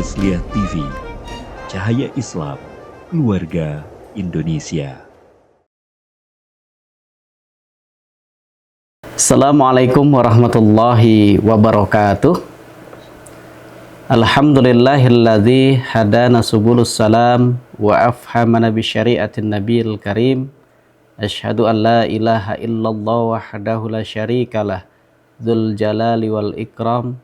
Al-Wasliyah TV, Cahaya Islam, Keluarga Indonesia. Assalamualaikum warahmatullahi wabarakatuh. Alhamdulillahilladzi hadana subulus salam wa afhamana bi syari'atin nabiyil karim. Asyhadu an la ilaha illallah wahdahu la syarikalah dzul jalali wal ikram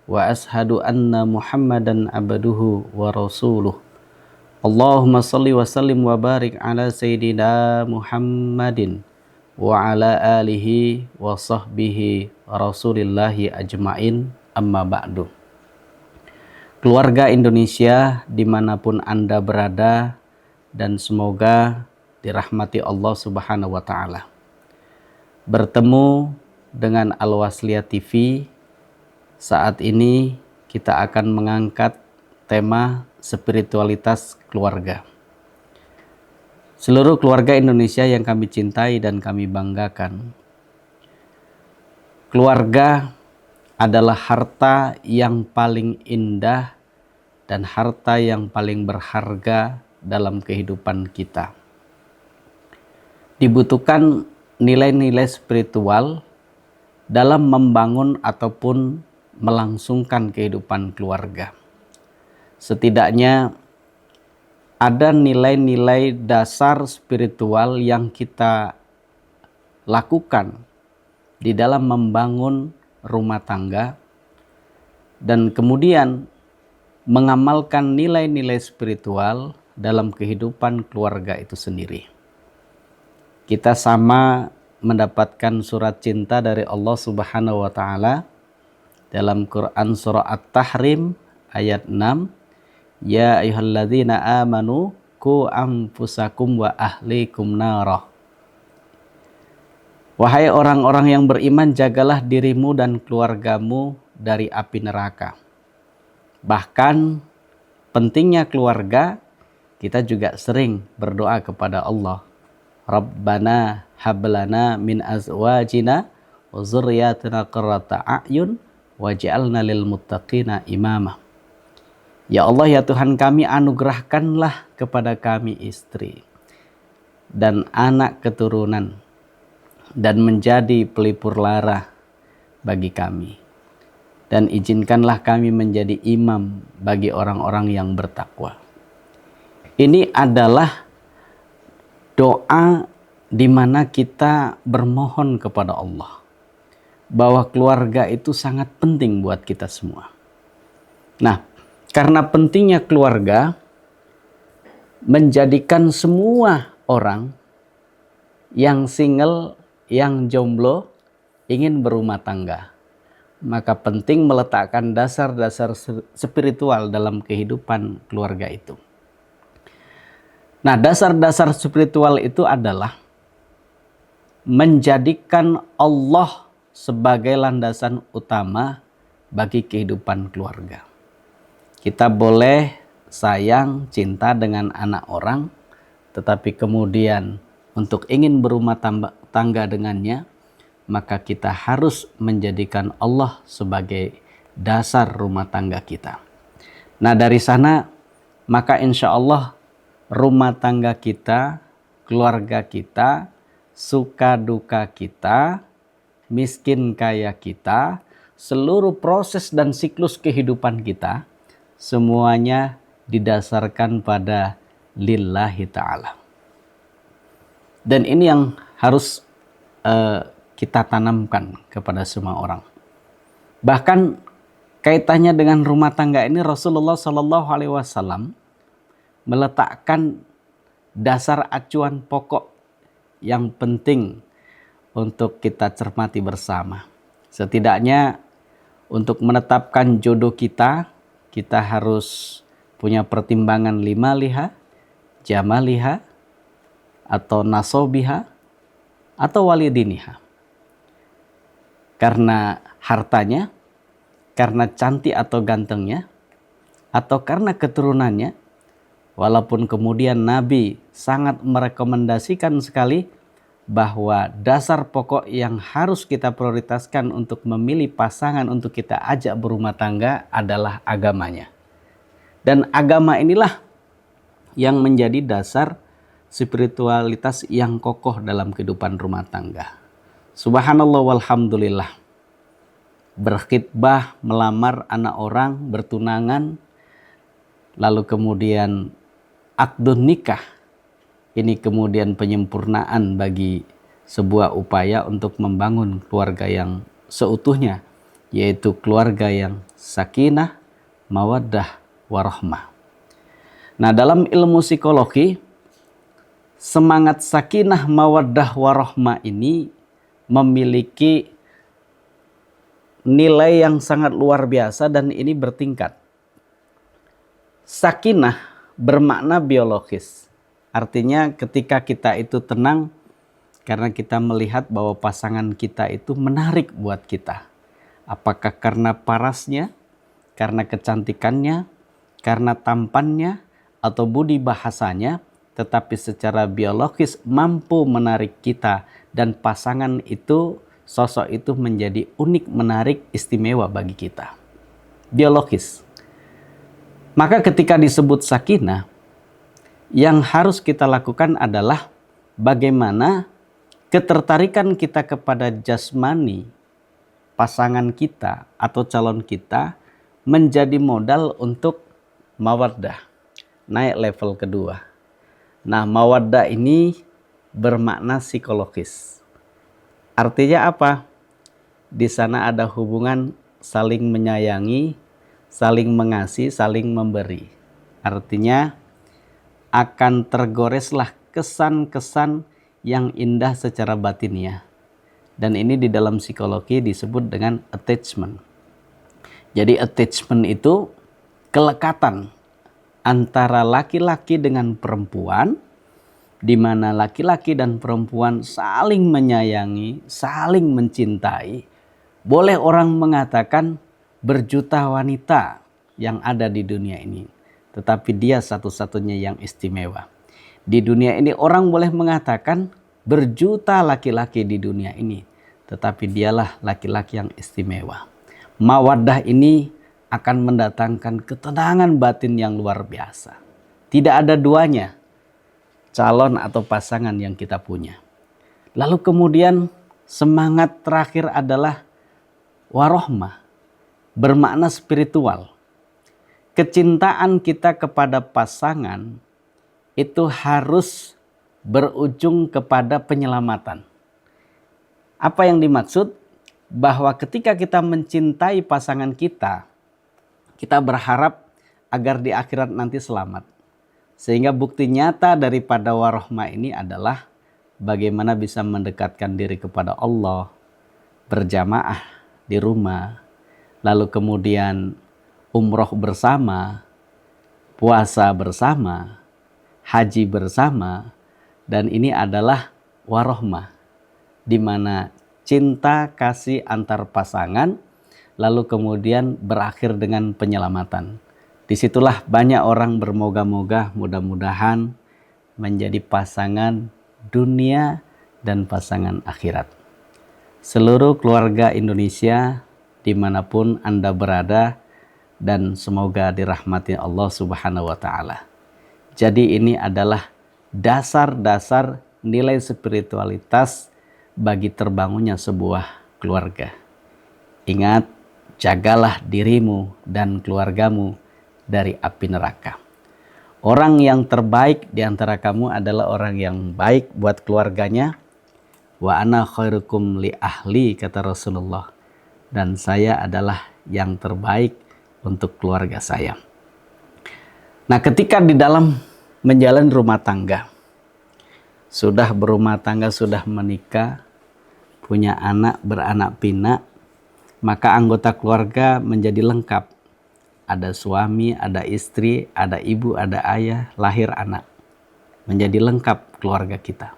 wa ashhadu anna Muhammadan abduhu wa rasuluh. Allahumma salli wa sallim wa barik ala sayyidina Muhammadin wa ala alihi wa sahbihi rasulillahi ajmain, amma ba'du. Keluarga Indonesia dimanapun Anda berada, dan semoga dirahmati Allah Subhanahu wa Ta'ala. Bertemu dengan Al-Wasliyah TV. Saat ini kita akan mengangkat tema spiritualitas keluarga. Seluruh keluarga Indonesia yang kami cintai dan kami banggakan, keluarga adalah harta yang paling indah dan harta yang paling berharga dalam kehidupan kita. Dibutuhkan nilai-nilai spiritual dalam membangun ataupun melangsungkan kehidupan keluarga. Setidaknya ada nilai-nilai dasar spiritual yang kita lakukan di dalam membangun rumah tangga dan kemudian mengamalkan nilai-nilai spiritual dalam kehidupan keluarga itu sendiri. Kita sama mendapatkan surat cinta dari Allah Subhanahu wa Ta'ala dalam Quran surah At-Tahrim ayat 6. Ya ayyuhalladzina amanu qu anfusakum wa ahlikum narah. Wahai orang-orang yang beriman, jagalah dirimu dan keluargamu dari api neraka. Bahkan pentingnya keluarga, kita juga sering berdoa kepada Allah. Rabbana hablana min azwajina wa dzurriyyatina qurrata a'yun waj'alna lil muttaqina imama. Ya Allah, ya Tuhan kami, anugerahkanlah kepada kami istri dan anak keturunan dan menjadi pelipur lara bagi kami, dan izinkanlah kami menjadi imam bagi orang-orang yang bertakwa. Ini adalah doa di mana kita bermohon kepada Allah bahwa keluarga itu sangat penting buat kita semua. Nah, karena pentingnya keluarga menjadikan semua orang yang single, yang jomblo, ingin berumah tangga, maka penting meletakkan dasar-dasar spiritual dalam kehidupan keluarga itu. Nah, dasar-dasar spiritual itu adalah menjadikan Allah sebagai landasan utama bagi kehidupan keluarga. Kita boleh sayang, cinta dengan anak orang, tetapi kemudian untuk ingin berumah tangga dengannya, maka kita harus menjadikan Allah sebagai dasar rumah tangga kita. Nah, dari sana maka insya Allah rumah tangga kita, keluarga kita, suka duka kita, miskin kaya kita, seluruh proses dan siklus kehidupan kita, semuanya didasarkan pada lillahi ta'ala. Dan ini yang harus kita tanamkan kepada semua orang. Bahkan kaitannya dengan rumah tangga ini, Rasulullah SAW meletakkan dasar acuan pokok yang penting untuk kita cermati bersama. Setidaknya untuk menetapkan jodoh kita, kita harus punya pertimbangan 5 liha, jamaliha, atau nasobiha, atau walidiniha. Karena hartanya, karena cantik atau gantengnya, atau karena keturunannya. Walaupun kemudian Nabi sangat merekomendasikan sekali bahwa dasar pokok yang harus kita prioritaskan untuk memilih pasangan untuk kita ajak berumah tangga adalah agamanya. Dan agama inilah yang menjadi dasar spiritualitas yang kokoh dalam kehidupan rumah tangga. Subhanallah walhamdulillah. Berkhitbah, melamar anak orang, bertunangan, lalu kemudian akdun nikah. Ini kemudian penyempurnaan bagi sebuah upaya untuk membangun keluarga yang seutuhnya, yaitu keluarga yang sakinah, mawaddah, warahmah. Nah, dalam ilmu psikologi, semangat sakinah, mawaddah, warahmah ini memiliki nilai yang sangat luar biasa dan ini bertingkat. Sakinah bermakna biologis. Artinya ketika kita itu tenang karena kita melihat bahwa pasangan kita itu menarik buat kita. Apakah karena parasnya, karena kecantikannya, karena tampannya, atau budi bahasanya, tetapi secara biologis mampu menarik kita dan pasangan itu, sosok itu menjadi unik, menarik, istimewa bagi kita. Biologis. Maka ketika disebut sakinah, yang harus kita lakukan adalah bagaimana ketertarikan kita kepada jasmani pasangan kita atau calon kita menjadi modal untuk mawaddah, naik level kedua. Nah, mawaddah ini bermakna psikologis. Artinya apa? Di sana ada hubungan saling menyayangi, saling mengasihi, saling memberi. Artinya akan tergoreslah kesan-kesan yang indah secara batiniah. Dan ini di dalam psikologi disebut dengan attachment. Jadi attachment itu kelekatan antara laki-laki dengan perempuan, di mana laki-laki dan perempuan saling menyayangi, saling mencintai. Boleh orang mengatakan berjuta wanita yang ada di dunia ini, tetapi dia satu-satunya yang istimewa. Di dunia ini orang boleh mengatakan berjuta laki-laki di dunia ini, tetapi dialah laki-laki yang istimewa. Mawaddah ini akan mendatangkan ketenangan batin yang luar biasa. Tidak ada duanya calon atau pasangan yang kita punya. Lalu kemudian semangat terakhir adalah warahmah, bermakna spiritual. Kecintaan kita kepada pasangan itu harus berujung kepada penyelamatan. Apa yang dimaksud? Bahwa ketika kita mencintai pasangan kita, kita berharap agar di akhirat nanti selamat. Sehingga bukti nyata daripada warahmah ini adalah bagaimana bisa mendekatkan diri kepada Allah, berjamaah di rumah, lalu kemudian umroh bersama, puasa bersama, haji bersama, dan ini adalah warahmah, di mana cinta kasih antar pasangan lalu kemudian berakhir dengan penyelamatan. Disitulah banyak orang bermoga-moga mudah-mudahan menjadi pasangan dunia dan pasangan akhirat. Seluruh keluarga Indonesia dimanapun Anda berada, dan semoga dirahmati Allah Subhanahu wa Ta'ala. Jadi ini adalah dasar-dasar nilai spiritualitas bagi terbangunnya sebuah keluarga. Ingat, jagalah dirimu dan keluargamu dari api neraka. Orang yang terbaik di antara kamu adalah orang yang baik buat keluarganya. Wa ana khairukum li ahli, kata Rasulullah. Dan saya adalah yang terbaik untuk keluarga saya. Nah, ketika di dalam menjalani rumah tangga, sudah berumah tangga, sudah menikah, punya anak, beranak pinak, maka anggota keluarga menjadi lengkap. Ada suami, ada istri, ada ibu, ada ayah, lahir anak. Menjadi lengkap keluarga kita.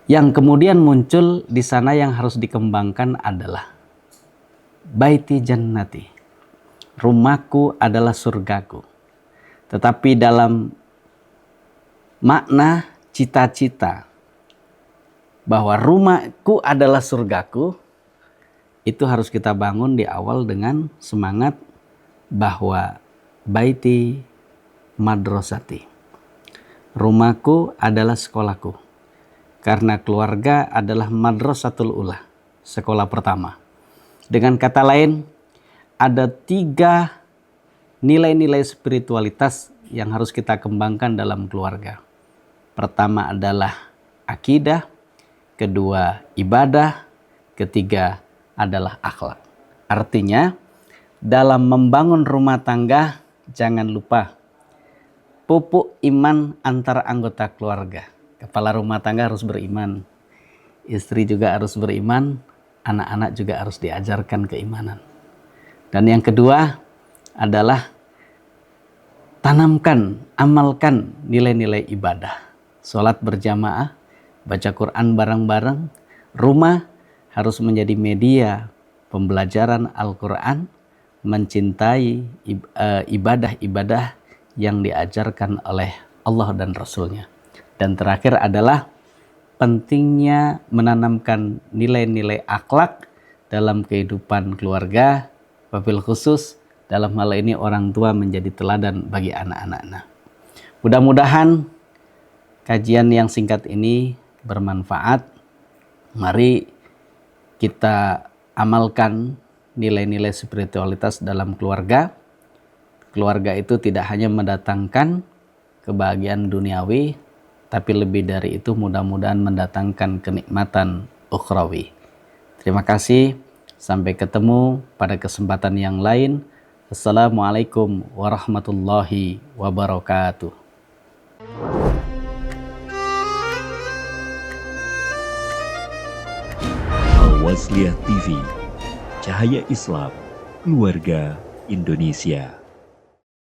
Yang kemudian muncul di sana yang harus dikembangkan adalah baiti jannati. Rumahku adalah surgaku. Tetapi dalam makna cita-cita bahwa rumahku adalah surgaku, itu harus kita bangun di awal dengan semangat bahwa baiti madrasati. Rumahku adalah sekolahku. Karena keluarga adalah madrasatul ula, sekolah pertama. Dengan kata lain, ada 3 nilai-nilai spiritualitas yang harus kita kembangkan dalam keluarga. Pertama adalah akidah, kedua ibadah, ketiga adalah akhlak. Artinya, dalam membangun rumah tangga, jangan lupa pupuk iman antara anggota keluarga. Kepala rumah tangga harus beriman, istri juga harus beriman, anak-anak juga harus diajarkan keimanan. Dan yang kedua adalah tanamkan, amalkan nilai-nilai ibadah. Sholat berjamaah, baca Quran bareng-bareng. Rumah harus menjadi media pembelajaran Al-Quran, mencintai ibadah-ibadah yang diajarkan oleh Allah dan Rasulnya. Dan terakhir adalah pentingnya menanamkan nilai-nilai akhlak dalam kehidupan keluarga, wabil khusus dalam hal ini orang tua menjadi teladan bagi anak-anak. Mudah-mudahan kajian yang singkat ini bermanfaat. Mari kita amalkan nilai-nilai spiritualitas dalam keluarga. Keluarga itu tidak hanya mendatangkan kebahagiaan duniawi, tapi lebih dari itu mudah-mudahan mendatangkan kenikmatan ukhrawi. Terima kasih. Sampai ketemu pada kesempatan yang lain. Assalamualaikum warahmatullahi wabarakatuh. Al-Wasliyah TV, Cahaya Islam, Keluarga Indonesia.